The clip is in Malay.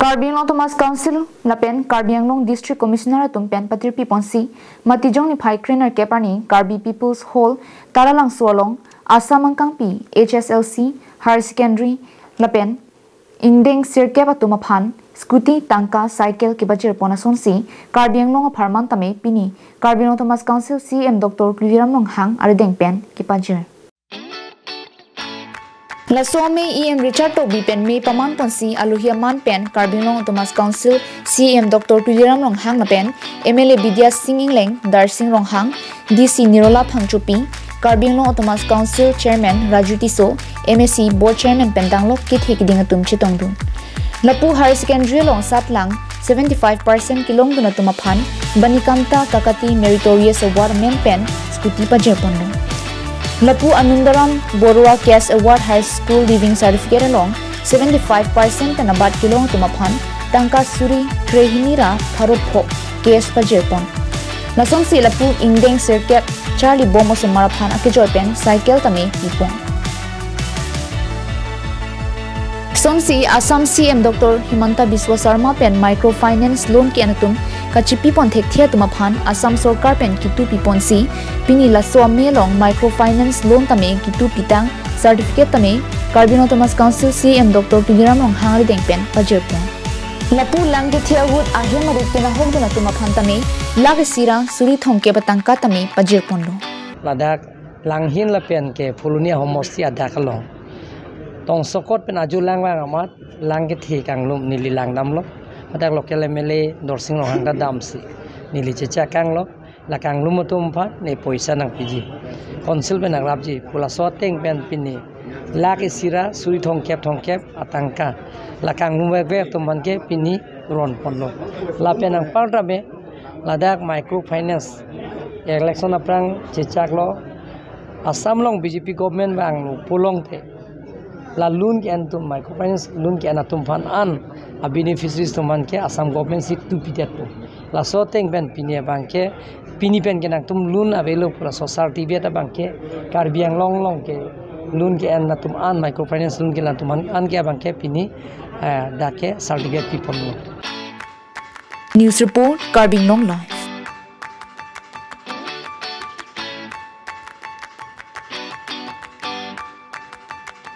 Karbi Anglong Thomas Council lapen Karbi Anglong District Commissioner tumpen patir piponsi matijong ni phai trainer keparni Karbi People's Hall taralang sualong asamangkang pi HSLC Higher Secondary lapen indeng sirke patuma phan Sccoty Tangka cycle ke bajir ponasonsi Karbi Anglong aparman tame pini Karbi Anglong Thomas Council CEM Dr. Karbi Anglong arideng pen ke bajir Lasome EM Richard to bipen me paman ponsi aluhia man pen Karbi Anglong Thomas Council CEM Dr. Karbi Anglong na pen MLA Vidya Singing Leng Darsing Ronghang DC Nirola Phangchupi Karbi Anglong Thomas Council Chairman Raju Tiso MSC Board Chairman Pendanglok kit hekiding atum chitongdun Lapu Higher Secondary long satlang 75% kilong duna tumaphan Banikamta Kakati Meritorious Award men pen Sccoty pajerpondo Lapu Anundaram Borua Cash Award High School Living Certificate along 75% and about kilong tumaphan Tangka Suri Trehinira Tharupho Cash Pajerpon Lasong si Lapu Indeng Circuit Charlie Bomo Sumaraphan Akijoypen Cycle Tame Ipon Somsi Assam CM Dr. Himanta Biswa Sarma pen microfinance loan ki anatum kachipi pon thekthia tumaphan Assam Sarkar pen kitu pipon si pini laso melong microfinance loan tame kitu pitang certificate tame Karbi Anglong Thomas Council CM Dr. Karbi Anglong arideng pen pajerpon Lapu langge thia wood ahim arit pena hogduna tumaphan tame lag sira suri thongke batangka tame pajerpon lo ladak langhin la pen ke phulunia homosti adakalong tong sokot pen aju lang amat lang ke thi kanglum nili lang dam lo madak local MLA Darsing Ronghang da dam si nili checha kang lo la kanglum tum pha ne poisa nang piji council pen agrab ji pula so teng pen pini la ke sira suri thong kep atangka la kanglum ve tum ban ke pini ron pon lo la pen ang parta be ladak microfinance election aprang chechak lo Assam long BJP government bang pulong te la loan ke antum microfinance loan ke anatum fan an a beneficiaries tuman ke Assam government sit tu pitet po la so teng ben pinia banke pini pen ke natum loan available pura society beta banke Karbi Anglong long ke loan ke anatum an microfinance loan ke anatum an ke banke pini dake certificate people News report Karbi Anglong live